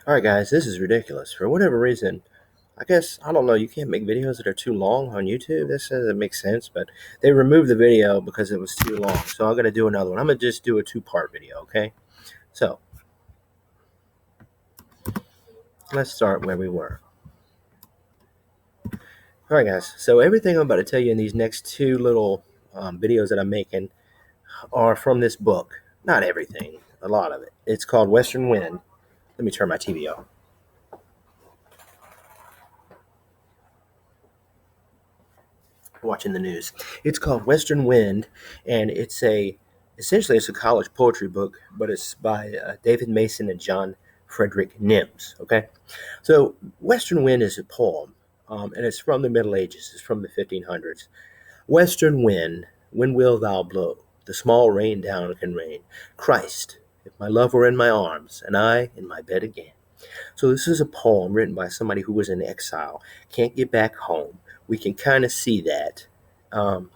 All right, guys, this is ridiculous. For whatever reason, I guess, I don't know, you can't make videos that are too long on YouTube. This doesn't make sense, but they removed the video because it was too long. So I'm going to do another one. I'm going to just do a two-part video, okay? So let's start where we were. All right, guys, so everything I'm about to tell you in these next two little videos that I'm making are from this book. Not everything, a lot of it. It's called Western Wind. Let me turn my TV off. Watching the news. It's called Western Wind, and essentially it's a college poetry book, but it's by David Mason and John Frederick Nims. Okay, so Western Wind is a poem, and it's from the Middle Ages. It's from the 1500s. Western wind, when will thou blow? The small rain down can rain. Christ, if my love were in my arms, and I in my bed again. So this is a poem written by somebody who was in exile, can't get back home. We can kind of see that. Um,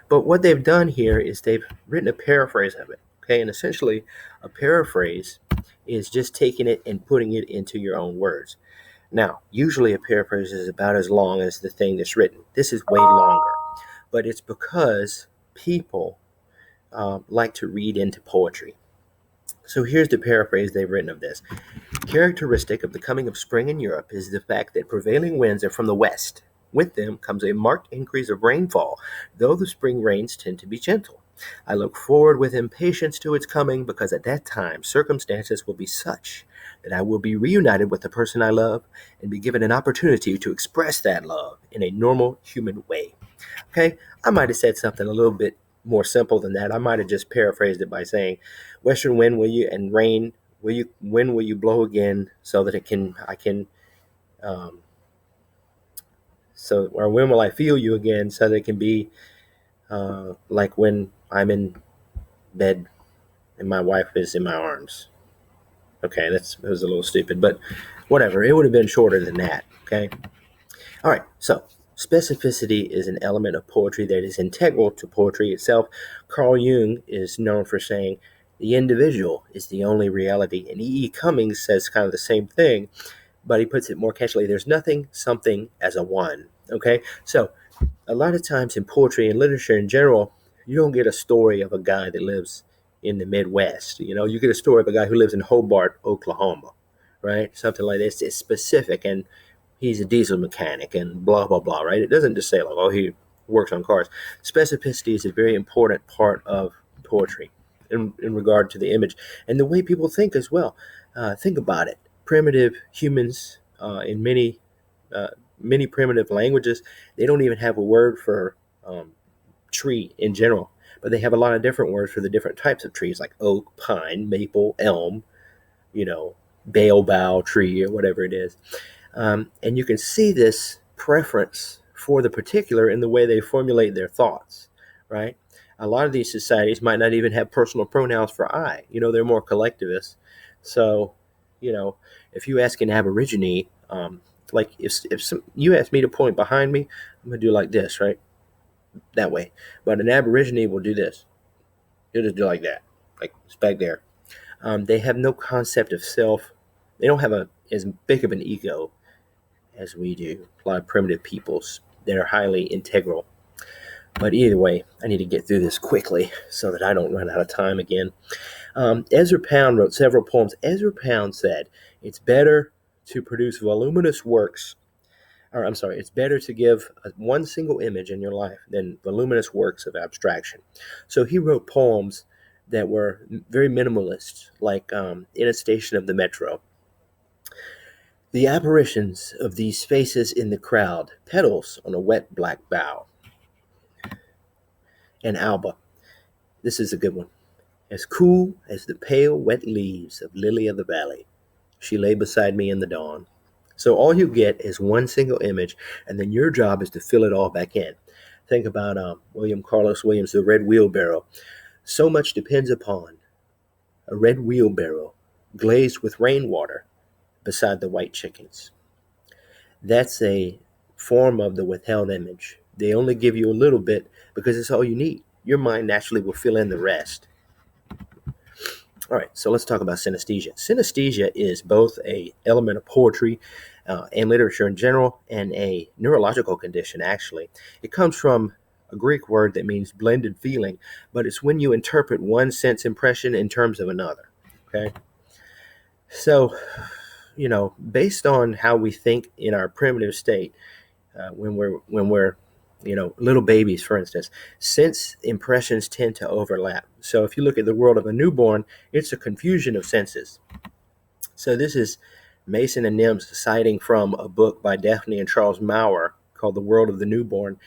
but what they've done here is they've written a paraphrase of it. Okay, and essentially, a paraphrase is just taking it and putting it into your own words. Now, usually a paraphrase is about as long as the thing that's written. This is way longer, but it's because people like to read into poetry. So here's the paraphrase they've written of this. Characteristic of the coming of spring in Europe is the fact that prevailing winds are from the west. With them comes a marked increase of rainfall, though the spring rains tend to be gentle. I look forward with impatience to its coming because at that time circumstances will be such that I will be reunited with the person I love and be given an opportunity to express that love in a normal human way. Okay, I might have said something a little bit more simple than that. I might have just paraphrased it by saying, "Western wind, will you, and rain, will you? When will you blow again, so that I can, um, or when will I feel you again, so that it can be like when I'm in bed and my wife is in my arms." Okay, that was a little stupid, but whatever. It would have been shorter than that. Okay. All right, so specificity is an element of poetry that is integral to poetry itself. Carl Jung is known for saying the individual is the only reality, and E. E. Cummings says kind of the same thing, but he puts it more casually. There's nothing, something as a one. Okay, so a lot of times in poetry and literature in general, you don't get a story of a guy that lives in the Midwest. You get a story of a guy who lives in Hobart, Oklahoma, right? Something like this. It's specific, and he's a diesel mechanic and blah blah blah, right? It doesn't just say like, oh, he works on cars. Specificity is a very important part of poetry in regard to the image and the way people think as well. Think about it. Primitive humans in uh, many primitive languages, they don't even have a word for tree in general, but they have a lot of different words for the different types of trees, like oak, pine, maple, elm, you know, baobab tree or whatever it is. And you can see this preference for the particular in the way they formulate their thoughts, right? A lot of these societies might not even have personal pronouns for I. They're more collectivist. So, if you ask an Aborigine, like you ask me to point behind me, I'm gonna do like this, right? That way. But an Aborigine will do this. He'll just do like that, like it's back there. They have no concept of self. They don't have as big of an ego as we do. A lot of primitive peoples that are highly integral. But either way, I need to get through this quickly so that I don't run out of time again. Ezra Pound wrote several poems. Ezra Pound said, it's better to produce voluminous works, or I'm sorry, it's better to give one single image in your life than voluminous works of abstraction. So he wrote poems that were very minimalist, like In a Station of the Metro. The apparitions of these faces in the crowd, petals on a wet black bough. And Alba, this is a good one. As cool as the pale, wet leaves of Lily of the Valley, she lay beside me in the dawn. So all you get is one single image, and then your job is to fill it all back in. Think about William Carlos Williams, The Red Wheelbarrow. So much depends upon a red wheelbarrow glazed with rainwater beside the white chickens. That's a form of the withheld image. They only give you a little bit because it's all you need. Your mind naturally will fill in the rest. All right, so let's talk about synesthesia. Synesthesia is both a element of poetry and literature in general, and a neurological condition. Actually, it comes from a Greek word that means blended feeling, but it's when you interpret one sense impression in terms of another. Okay, so based on how we think in our primitive state, when we're little babies, for instance, sense impressions tend to overlap. So if you look at the world of a newborn, it's a confusion of senses. So this is Mason and Nims citing from a book by Daphne and Charles Maurer called The World of the Newborn.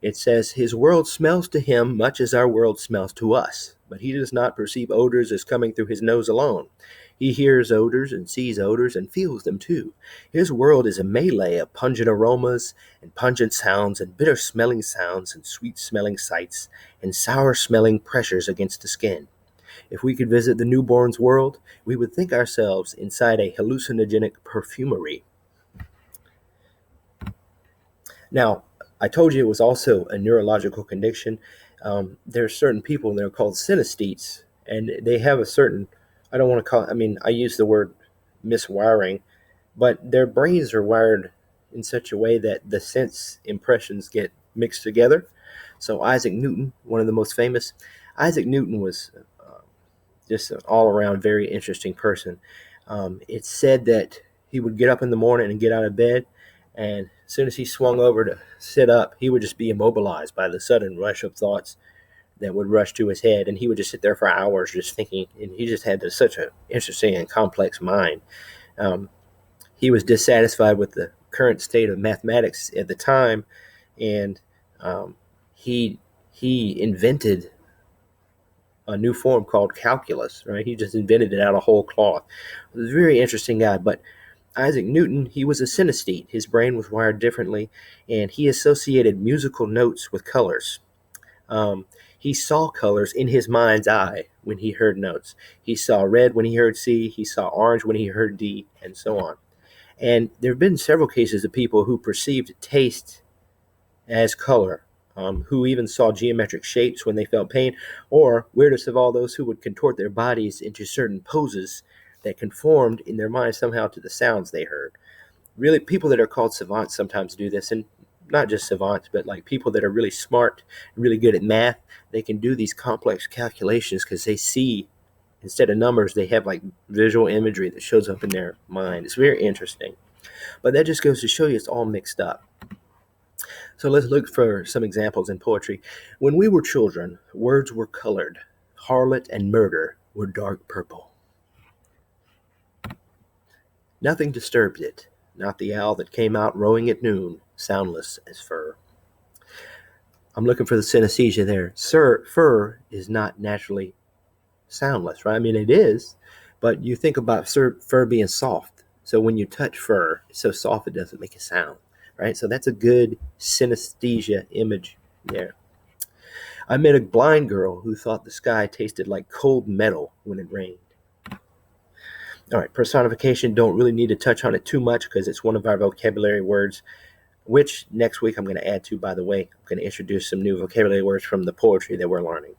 It says, his world smells to him much as our world smells to us, but he does not perceive odors as coming through his nose alone. He hears odors and sees odors and feels them too. His world is a melee of pungent aromas and pungent sounds and bitter smelling sounds and sweet smelling sights and sour smelling pressures against the skin. If we could visit the newborn's world, we would think ourselves inside a hallucinogenic perfumery. Now, I told you it was also a neurological condition. There are certain people that are called synesthetes, and they have a certain, I don't want to call it, I use the word miswiring, but their brains are wired in such a way that the sense impressions get mixed together. So Isaac Newton, one of the most famous, Isaac Newton was just an all-around very interesting person. It's said that he would get up in the morning and get out of bed, and as soon as he swung over to sit up, he would just be immobilized by the sudden rush of thoughts that would rush to his head, and he would just sit there for hours just thinking, and he just had such an interesting and complex mind. He was dissatisfied with the current state of mathematics at the time, and he invented a new form called calculus, right? He just invented it out of whole cloth. He was a very interesting guy, but Isaac Newton, he was a synesthete. His brain was wired differently, and he associated musical notes with colors. He saw colors in his mind's eye when he heard notes. He saw red when he heard C, he saw orange when he heard D, and so on. And there have been several cases of people who perceived taste as color, who even saw geometric shapes when they felt pain, or, weirdest of all, those who would contort their bodies into certain poses that conformed in their minds somehow to the sounds they heard. Really, people that are called savants sometimes do this, and not just savants, but like people that are really smart, really good at math, they can do these complex calculations because they see, instead of numbers, they have like visual imagery that shows up in their mind. It's very interesting. But that just goes to show you it's all mixed up. So let's look for some examples in poetry. When we were children, words were colored. Harlot and murder were dark purple. Nothing disturbed it, not the owl that came out rowing at noon, soundless as fur. I'm looking for the synesthesia there. Fur is not naturally soundless, right? It is, but you think about fur being soft. So when you touch fur, it's so soft it doesn't make a sound, right? So that's a good synesthesia image there. I met a blind girl who thought the sky tasted like cold metal when it rained. All right, personification, don't really need to touch on it too much because it's one of our vocabulary words, which next week I'm going to add to, by the way. I'm going to introduce some new vocabulary words from the poetry that we're learning.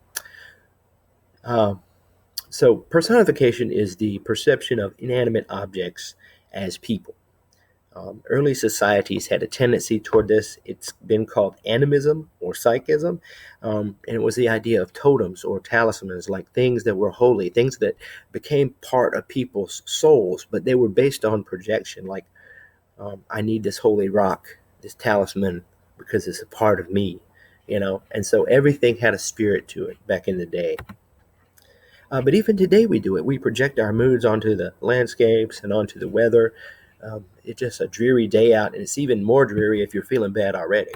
So personification is the perception of inanimate objects as people. Early societies had a tendency toward this. It's been called animism or psychism, and it was the idea of totems or talismans, like things that were holy, things that became part of people's souls, but they were based on projection, like I need this holy rock, this talisman, because it's a part of me, and so everything had a spirit to it back in the day. But even today we do it. We project our moods onto the landscapes and onto the weather. It's just a dreary day out, and it's even more dreary if you're feeling bad already.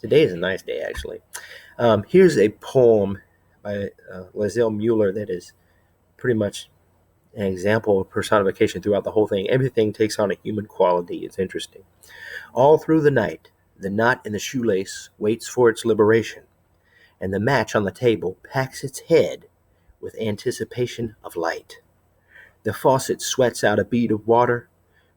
Today is a nice day, actually. Here's a poem by Lazelle Mueller that is pretty much an example of personification throughout the whole thing. Everything takes on a human quality. It's interesting. All through the night, the knot in the shoelace waits for its liberation, and the match on the table packs its head with anticipation of light. The faucet sweats out a bead of water,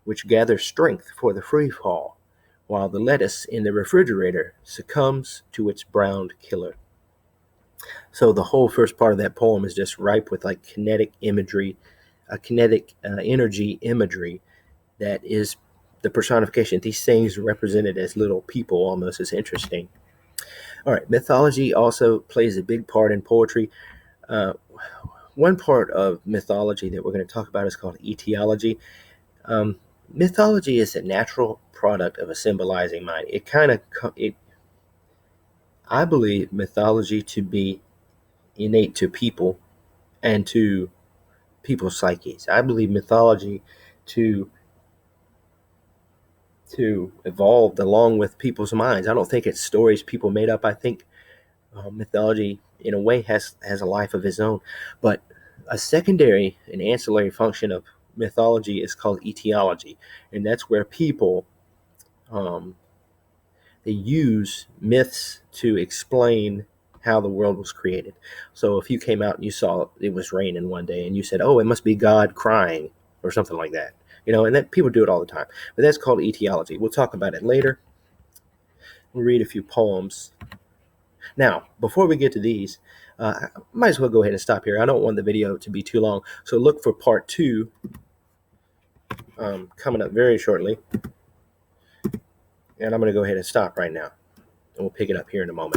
which gathers strength for the free fall, while the lettuce in the refrigerator succumbs to its browned killer. So the whole first part of that poem is just ripe with like kinetic imagery, kinetic energy imagery that is the personification. These things represented as little people almost is interesting. All right, mythology also plays a big part in poetry. Uh, One part of mythology that we're going to talk about is called etiology. Um, Mythology is a natural product of a symbolizing mind. I believe mythology to be innate to people and to people's psyches. I believe mythology to evolve along with people's minds. I don't think it's stories people made up. I think mythology, in a way, has a life of its own. But a secondary and ancillary function of mythology is called etiology, and that's where people um, they use myths to explain how the world was created. So if you came out and you saw it was raining one day and you said, "Oh, it must be God crying," or something like that, and that people do it all the time. But that's called etiology. We'll talk about it later. We'll read a few poems. Now, before we get to these, I might as well go ahead and stop here. I don't want the video to be too long, so look for part two coming up very shortly. And I'm going to go ahead and stop right now, and we'll pick it up here in a moment.